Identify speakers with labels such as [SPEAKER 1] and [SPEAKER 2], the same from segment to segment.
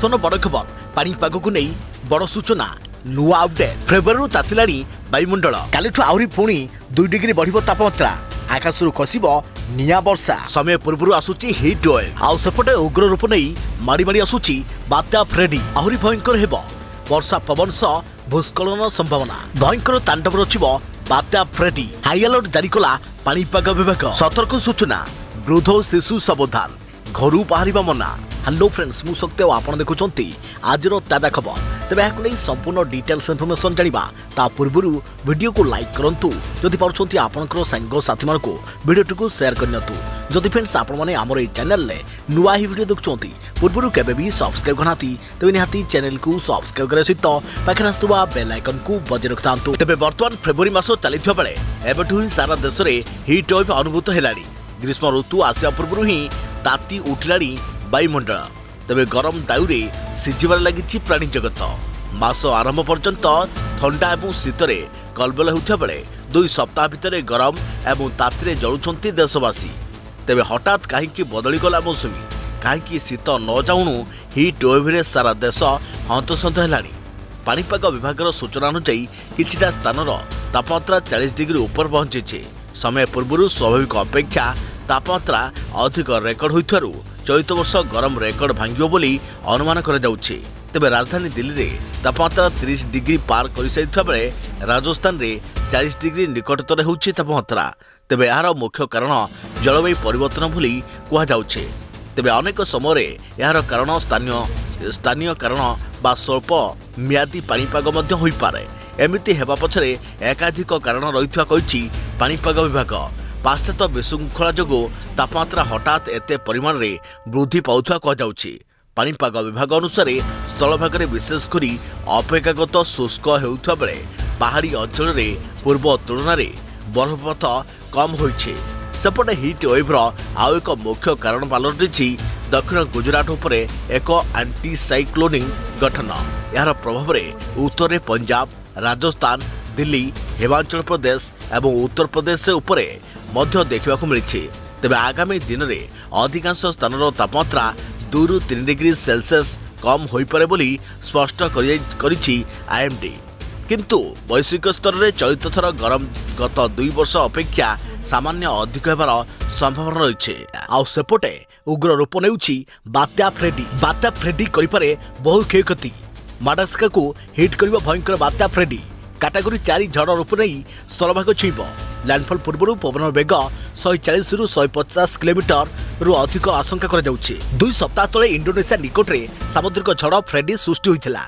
[SPEAKER 1] बर्तमान बड़ खबर पाणीपाग को नहीं बड़ सूचना नुआ अपडेट फेब्रुआरी तातिलाणी वायुमंडल कालिठू आहरी पुणी 2 डिग्री बढ़िबो तापमात्रा आकाशरू खसिब निया वर्षा समय पूर्व आसुची हिट वेव आउ सेपटे उग्र रूप नहीं माड़ी माड़ी आसुची बात्या फ्रेडी आहरी भयंकर हेब वर्षा पवन सह भूस्खलन संभावना भयंकर तांडव रचिब बात्या फ्रेडी हाई अलर्ट जारी कला पाणीपाग विभाग सतर्क सूचना वृद्ध शिशु सावधान घरू बाहर मना। हेलो फ्रेंड्स मु शक्ति आपन देखुचंती आजर ताजा खबर तेबे याकु नै संपूर्ण डिटेल्स इन्फॉर्मेशन जानिबा ता पूर्वरु वीडियो को लाइक करंतु जदि पारुचंती आपनकर संग साथी मानको वीडियो को शेयर करनियतु जदि फ्रेंड्स आपन माने हमर ए चैनल ले नुवा ही वीडियो देखुचंती पूर्वरु केबे भी सब्सक्राइब करनाती तेबे निहाती चैनल को सब्सक्राइब करे सहित पाखरे आस्तुबा बेल आइकन को बजे रखतांतु। तेबे वर्तमान फेब्रुआरी मास चलिथवा बेले एबेठु ही सारा देश रे हीट वेव अनुभूत हेलानी ग्रीष्म ऋतु आसिया पूर्वरु ही ताती उठिलानी वायुमंडल तेबे गरम दायुरे सिझिबार लगी प्राणी जगत मास आरंभ पर्यंत ठंडा एवं शीतरे कलबल होता बेले 2 सप्ताह भितर गरम एवं तातीरे जलुंट देशवासी तेबे हठात कहीं बदलीगला मौसुमी कहीं शीत न जाऊणु हिट वेव्रे सारा देश हंतसंत हेलानी पाणीपाग विभाग सूचना अनुसार किछिटा स्थानर तापमात्रा 40 डिग्री ऊपर पहुंची समय पूर्व स्वाभाविक अपेक्षा तापमात्रा अधिक रेकर्ड होइथारु चलित वर्ष गरम रेकर्ड भांगियो बोली अनुमान करा जाउछि। तेबे राजधानी दिल्ली रे तापमात्रा 30 डिग्री पार कर साइथा बेले राजस्थान रे 40 डिग्री निकटतरे होछि तापमात्रा तेबे यार मुख्य कारण जलवायु परिवर्तन बोली कुहा जाउछि। तेबे अनेक समय यार कारण स्थानीय कारण बा स्वल्प म्यादी पाणीपाग मध्य होई पारे एमिति हेबा पछरे एकाधिक कारण रहिथवा कहिछि पाणीपाग विभाग। पाश्चात्य विशृंखला जोगु तापमात्रा हठात एते परिमाण रे वृद्धि पाउथवा कहुछि। पाणीपाग विभाग अनुसार स्थल भाग में विशेषकर अपेक्षागत शुष्क हेउथवा बेले पहाड़ी अंचल रे पूर्व तुलना रे बरफपात कम होइछे। सेपटे हिट वेव्र आउ एक मुख्य कारण पालटिछि दक्षिण गुजरात उपरे एक एंटी साइक्लोनिक गठन यार प्रभाव रे उत्तर पंजाब राजस्थान दिल्ली हिमाचल प्रदेश एवं उत्तर प्रदेश उपरे मध्य देखा मिली। तेबे आगामी दिन में अधिकांश स्थान तापमात्रा 2 ରୁ 3 डिग्री सेल्सियस कम हो पारे बोली स्पष्ट करिछि आईएमडी किंतु वैश्विक स्तर में चलित थर गरम गत 2 वर्ष अपेक्षा सामान्य अधिक होबार संभावना रही। आउ सेपटे उग्र रूप नेउछि बात्या फ्रेडी करिपारे बहु क्षयक्षति माडागास्कर को हिट करिबा भयंकर बात्या फ्रेडी कैटेगरी 4 झड़ रूप नहीं स्थलभाग छुईब लैंडफॉल पूर्व पवन वेग 140 ରୁ 150 किलोमीटर रु अधिक आशंका करा जाउछि। 2 सप्ताह तले इंडोनेशिया निकट रे सामुद्रिक झड़ फ्रेडी सृष्टि होइथिला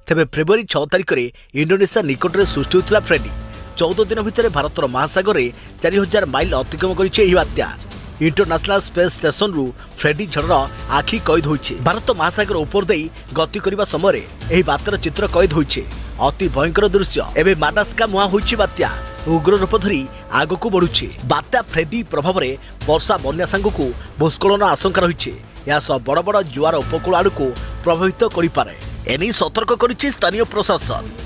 [SPEAKER 1] तेबे फेब्रुआरी 6 तारिख रे इंडोनेशिया निकट रे सृष्टि होइथिला फ्रेडी 14 दिन भितर भारतर महासागर रे 4000 माइल अतिक्रम करिछि एही बात्या इंटरनेशनल स्पेस स्टेशन रु फ्रेडी झड़र आखि कैद होइछि। भारत महासागर ऊपर देई गति करिबा समय एही बात्यार चित्र कैद होइछि अति भयंकर दृश्य एबे माडागास्कर मुहा होइछि बात्या उग्र रूप धरी आग को बढ़ुछि। बात्या फ्रेडी प्रभाव में वर्षा बन्या सांगकु भूस्खलन आशंका रही बड़ बड़ जुआर उपकूल आड़ को प्रभावित करिपारे एनी सतर्क करिछि स्थानीय प्रशासन।